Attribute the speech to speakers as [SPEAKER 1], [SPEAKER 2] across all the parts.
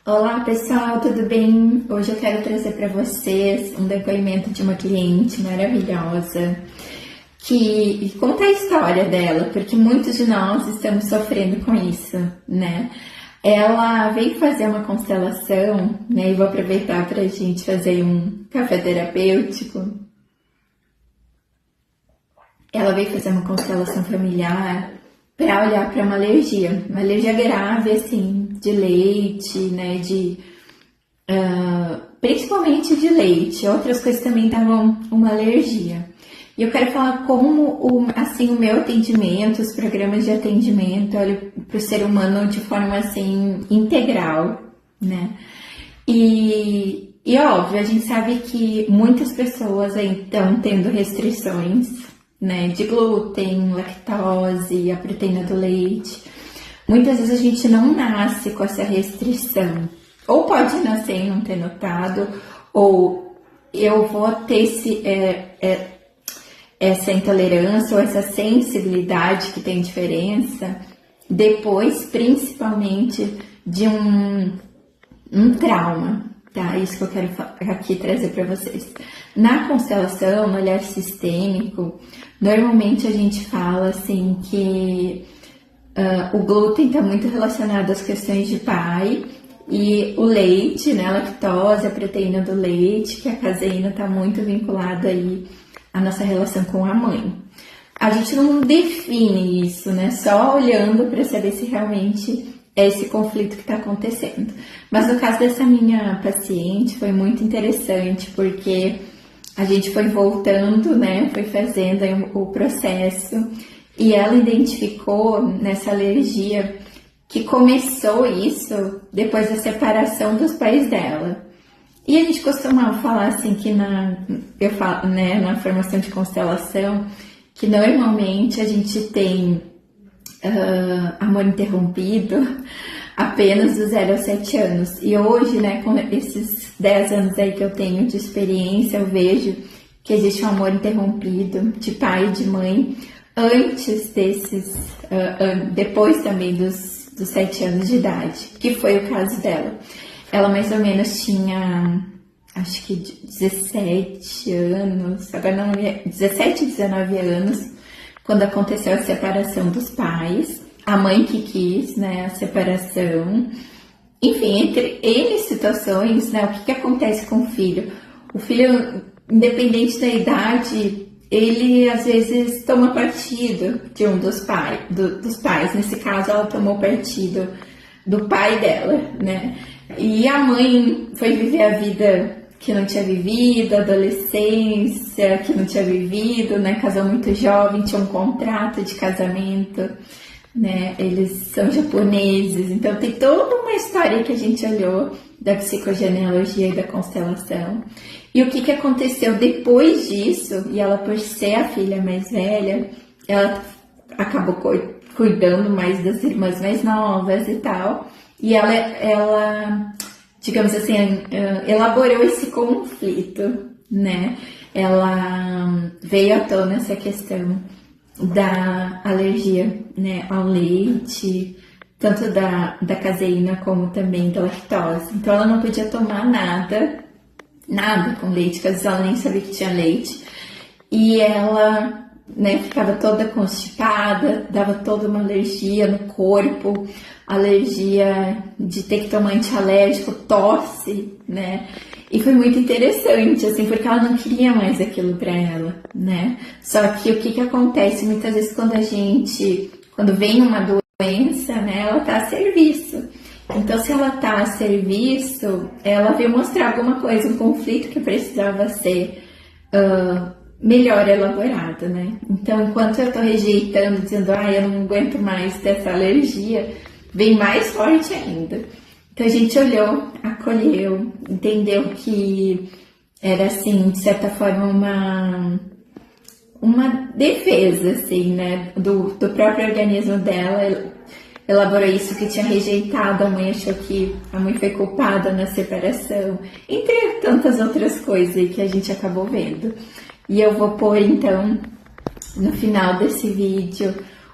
[SPEAKER 1] Olá pessoal, tudo bem? Hoje eu quero trazer para vocês um depoimento de uma cliente maravilhosa que conta a história dela, porque muitos de nós estamos sofrendo com isso, né? Ela veio fazer uma constelação, né? E vou aproveitar para a gente fazer um café terapêutico. Ela veio fazer uma constelação familiar para olhar para uma alergia grave, assim, de leite, né, principalmente de leite. Outras coisas também davam uma alergia. E eu quero falar como, assim, o meu atendimento, os programas de atendimento, olho para o ser humano de forma, assim, integral, né. E óbvio, a gente sabe que muitas pessoas aí estão tendo restrições, né, de glúten, lactose, a proteína do leite. Muitas vezes a gente não nasce com essa restrição. Ou pode nascer e não ter notado, ou eu vou ter essa intolerância ou essa sensibilidade que tem diferença depois, principalmente, de um trauma. Tá, isso que eu quero aqui trazer para vocês. Na constelação, no olhar sistêmico, normalmente a gente fala assim que o glúten está muito relacionado às questões de pai e o leite, né, a lactose, a proteína do leite, que a caseína está muito vinculada aí à nossa relação com a mãe. A gente não define isso, né, só olhando para saber se realmente é esse conflito que está acontecendo. Mas no caso dessa minha paciente foi muito interessante, porque a gente foi voltando, né, foi fazendo aí o processo, e ela identificou nessa alergia que começou isso depois da separação dos pais dela. E a gente costumava falar assim que eu falo, né, na formação de constelação, que normalmente a gente tem amor interrompido apenas do 0 aos 7 anos. E hoje, né, com esses 10 anos aí que eu tenho de experiência, eu vejo que existe um amor interrompido de pai e de mãe antes desses, depois também dos 7 anos de idade, que foi o caso dela. Ela mais ou menos tinha, acho que 17 anos, agora não, 17, 19 anos, quando aconteceu a separação dos pais, a mãe que quis, né, a separação. Enfim, entre N situações, né, o que acontece com o filho? O filho, independente da idade, ele às vezes toma partido de um dos pais. Nesse caso, ela tomou partido do pai dela, né? E a mãe foi viver a vida que não tinha vivido, a adolescência que não tinha vivido, né? Casou muito jovem, tinha um contrato de casamento, né? Eles são japoneses, então tem toda uma história que a gente olhou da psicogenealogia e da constelação. E o que aconteceu depois disso, e ela por ser a filha mais velha, ela acabou cuidando mais das irmãs mais novas e tal, e ela digamos assim, elaborou esse conflito, né? Ela veio à tona essa questão da alergia, né, ao leite, tanto da caseína como também da lactose. Então ela não podia tomar nada com leite, porque às vezes ela nem sabia que tinha leite. E ela, né, ficava toda constipada, dava toda uma alergia no corpo, alergia de ter que tomar antialérgico, tosse, né? E foi muito interessante, assim, porque ela não queria mais aquilo pra ela, né? Só que o que acontece muitas vezes quando vem uma doença, né, ela tá a serviço. Então, se ela tá a serviço, ela veio mostrar alguma coisa, um conflito que precisava ser melhor elaborado, né? Então, enquanto eu tô rejeitando, dizendo, eu não aguento mais dessa alergia, vem mais forte ainda. Então a gente olhou, acolheu, entendeu que era assim, de certa forma, uma defesa, assim, né, do próprio organismo dela. Elaborou isso, que tinha rejeitado, a mãe achou que a mãe foi culpada na separação, entre tantas outras coisas aí que a gente acabou vendo. E eu vou pôr então, no final desse vídeo,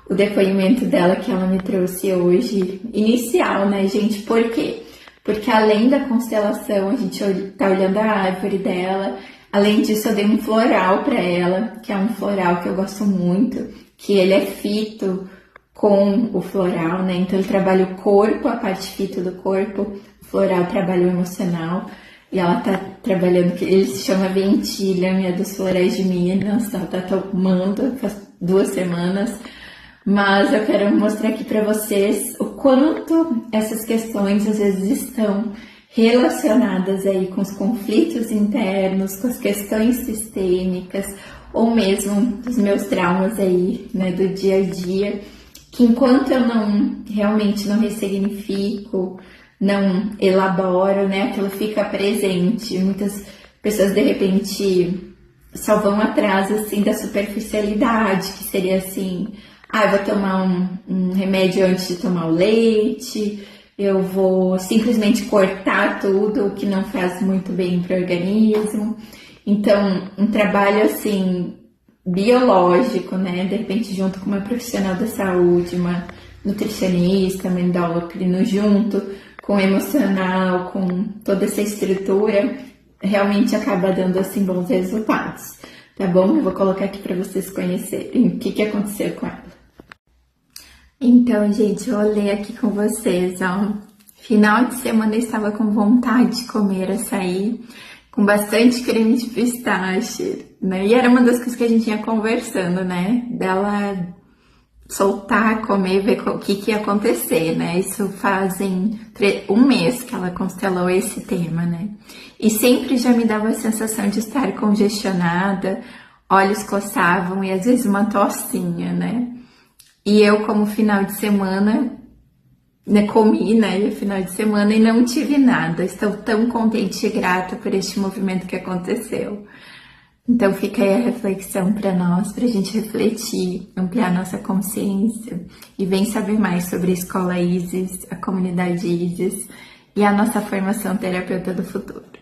[SPEAKER 1] o depoimento dela que ela me trouxe hoje, inicial, né, gente? Por quê? porque além da constelação, a gente tá olhando a árvore dela. Além disso, eu dei um floral para ela, que é um floral que eu gosto muito, que ele é fito com o floral, né? Então, ele trabalha o corpo, a parte fito do corpo, o floral trabalha o emocional, e ela tá trabalhando, que ele se chama Ventilha, é dos florais de Minas, ela tá tomando faz 2 semanas, mas eu quero mostrar aqui para vocês o quanto essas questões às vezes estão relacionadas aí com os conflitos internos, com as questões sistêmicas, ou mesmo dos meus traumas aí, né, do dia a dia, que enquanto eu realmente não ressignifico, não elaboro, né, aquilo fica presente. Muitas pessoas de repente só vão atrás assim da superficialidade, que seria assim, eu vou tomar um remédio antes de tomar o leite, eu vou simplesmente cortar tudo o que não faz muito bem para o organismo. Então, um trabalho assim, biológico, né? De repente, junto com uma profissional da saúde, uma nutricionista, uma endócrino, junto com o emocional, com toda essa estrutura, realmente acaba dando assim bons resultados, tá bom? Eu vou colocar aqui para vocês conhecerem o que aconteceu com ela. Então, gente, eu olhei aqui com vocês, ó. Final de semana eu estava com vontade de comer açaí, com bastante creme de pistache, né? E era uma das coisas que a gente ia conversando, né? Dela soltar, comer, ver o que ia acontecer, né? Isso fazem 1 mês que ela constelou esse tema, né? E sempre já me dava a sensação de estar congestionada, olhos coçavam e às vezes uma tossinha, né? E eu, como final de semana, né, comi, né, o final de semana e não tive nada. Estou tão contente e grata por este movimento que aconteceu. Então fica aí a reflexão para nós, para a gente refletir, ampliar nossa consciência e vem saber mais sobre a Escola Isis, a comunidade Isis e a nossa formação terapeuta do futuro.